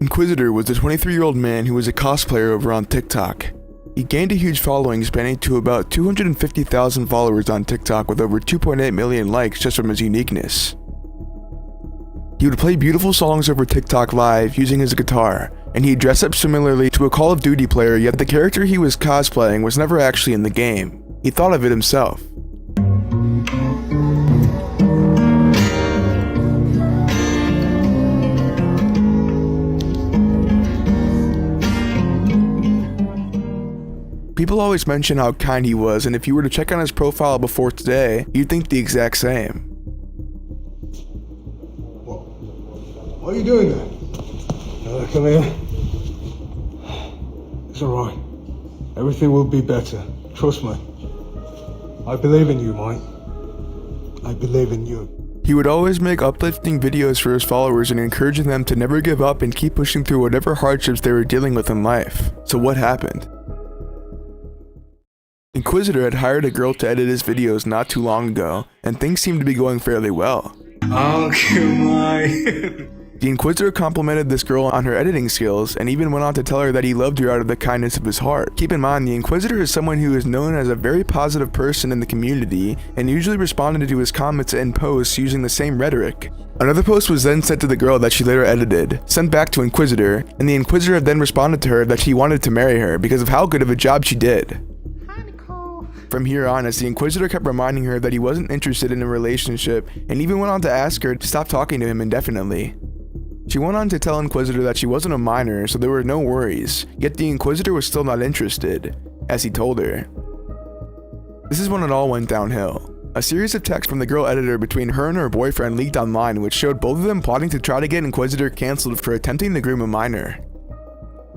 Inquisitor was a 23-year-old man who was a cosplayer over on TikTok. He gained a huge following, spanning to about 250,000 followers on TikTok with over 2.8 million likes just from his uniqueness. He would play beautiful songs over TikTok live using his guitar, and he'd dress up similarly to a Call of Duty player, yet the character he was cosplaying was never actually in the game. He thought of it himself. People always mention how kind he was, and if you were to check on his profile before today, you'd think the exact same. What are you doing there? Come here. It's alright. Everything will be better. Trust me. I believe in you, Mike. I believe in you. He would always make uplifting videos for his followers and encouraging them to never give up and keep pushing through whatever hardships they were dealing with in life. So what happened? Inquisitor had hired a girl to edit his videos not too long ago, and things seemed to be going fairly well. Oh, come on. The Inquisitor complimented this girl on her editing skills and even went on to tell her that he loved her out of the kindness of his heart. Keep in mind, the Inquisitor is someone who is known as a very positive person in the community and usually responded to his comments and posts using the same rhetoric. Another post was then sent to the girl that she later edited, sent back to Inquisitor, and the Inquisitor then responded to her that he wanted to marry her because of how good of a job she did. From here on, as the Inquisitor kept reminding her that he wasn't interested in a relationship and even went on to ask her to stop talking to him indefinitely. She went on to tell Inquisitor that she wasn't a minor, so there were no worries, yet the Inquisitor was still not interested, as he told her. This is when it all went downhill. A series of texts from the girl editor between her and her boyfriend leaked online, which showed both of them plotting to try to get Inquisitor cancelled for attempting to groom a minor.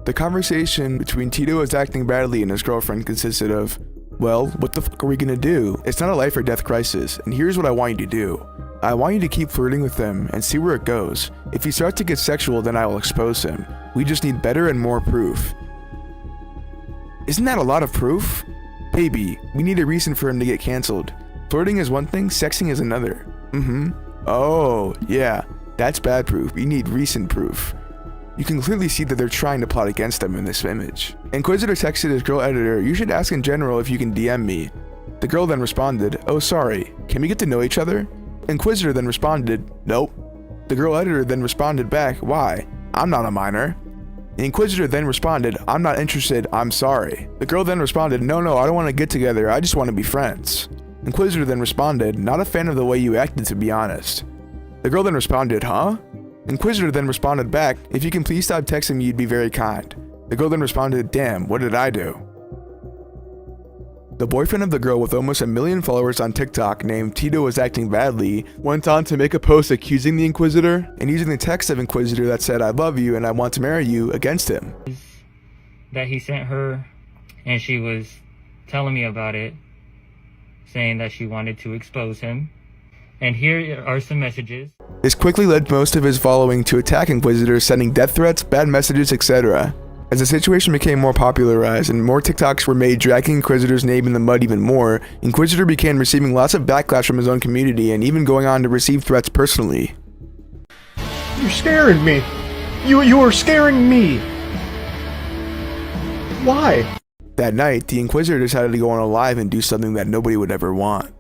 The conversation between Tito as acting badly and his girlfriend consisted of, "Well, what the fuck are we gonna do? It's not a life or death crisis, and here's what I want you to do. I want you to keep flirting with him and see where it goes. If he starts to get sexual, then I will expose him. We just need better and more proof." Isn't that a lot of proof? Baby, we need a reason for him to get cancelled. Flirting is one thing, sexing is another. Oh, yeah, that's bad proof. You need recent proof. You can clearly see that they're trying to plot against him in this image. Inquisitor texted his girl editor, "You should ask in general if you can DM me." The girl then responded, "Oh sorry, can we get to know each other?" Inquisitor then responded, "Nope." The girl editor then responded back, "Why? I'm not a minor." The Inquisitor then responded, "I'm not interested, I'm sorry." The girl then responded, No, I don't want to get together, I just want to be friends." Inquisitor then responded, "Not a fan of the way you acted, to be honest." The girl then responded, "Huh?" Inquisitor then responded back, "If you can please stop texting me, you'd be very kind." The girl then responded, "Damn, what did I do?" The boyfriend of the girl with almost 1 million followers on TikTok, named Tito Was Acting Badly, went on to make a post accusing the Inquisitor and using the text of Inquisitor that said, "I love you and I want to marry you," against him. That he sent her, and she was telling me about it, saying that she wanted to expose him. And here are some messages. This quickly led most of his following to attack Inquisitor, sending death threats, bad messages, etc. As the situation became more popularized and more TikToks were made dragging Inquisitor's name in the mud even more, Inquisitor began receiving lots of backlash from his own community and even going on to receive threats personally. You're scaring me. You are scaring me. Why? That night, the Inquisitor decided to go on a live and do something that nobody would ever want.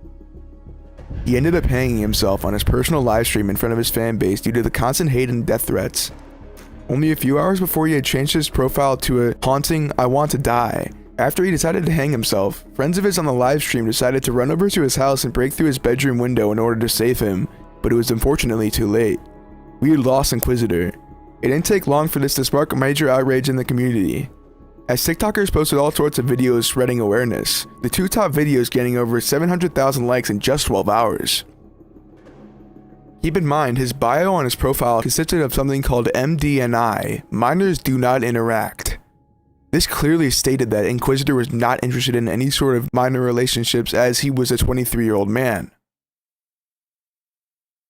He ended up hanging himself on his personal livestream in front of his fan base due to the constant hate and death threats. Only a few hours before he had changed his profile to a haunting "I want to die." After he decided to hang himself, friends of his on the livestream decided to run over to his house and break through his bedroom window in order to save him, but it was unfortunately too late. We had lost Inquisitor. It didn't take long for this to spark a major outrage in the community, as TikTokers posted all sorts of videos spreading awareness, the two top videos gaining over 700,000 likes in just 12 hours. Keep in mind, his bio on his profile consisted of something called MDNI, Minors Do Not Interact. This clearly stated that Inquisitor was not interested in any sort of minor relationships as he was a 23-year-old man.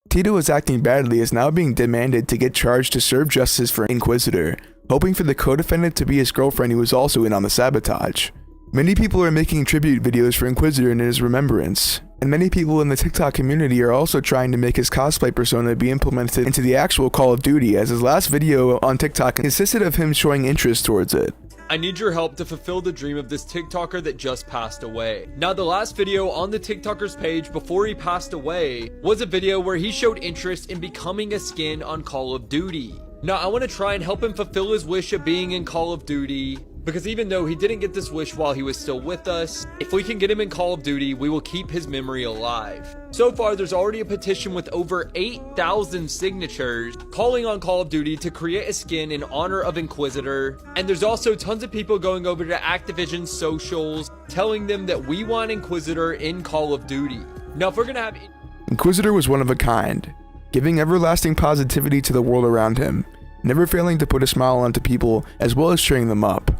Tito Was Acting Badly is now being demanded to get charged to serve justice for Inquisitor, hoping for the co-defendant to be his girlfriend who was also in on the sabotage. Many people are making tribute videos for Inquisitor in his remembrance, And many people in the TikTok community are also trying to make his cosplay persona be implemented into the actual Call of Duty, as his last video on TikTok consisted of him showing interest towards it. I need your help to fulfill the dream of this TikToker that just passed away. Now, the last video on the TikToker's page before he passed away was a video where he showed interest in becoming a skin on Call of Duty. Now, I want to try and help him fulfill his wish of being in Call of Duty, because even though he didn't get this wish while he was still with us, if we can get him in Call of Duty, we will keep his memory alive. So far, there's already a petition with over 8,000 signatures calling on Call of Duty to create a skin in honor of Inquisitor. And there's also tons of people going over to Activision's socials telling them that we want Inquisitor in Call of Duty. Now, if we're gonna have... Inquisitor was one of a kind, giving everlasting positivity to the world around him, never failing to put a smile onto people as well as cheering them up.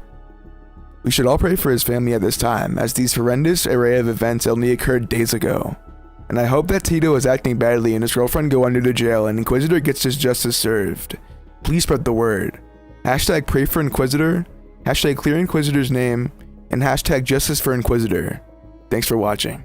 We should all pray for his family at this time, as these horrendous array of events only occurred days ago. And I hope that Tito is acting badly and his girlfriend go under the jail and Inquisitor gets his justice served. Please spread the word. Hashtag pray for Inquisitor, hashtag clear Inquisitor's name, and hashtag justice for Inquisitor. Thanks for watching.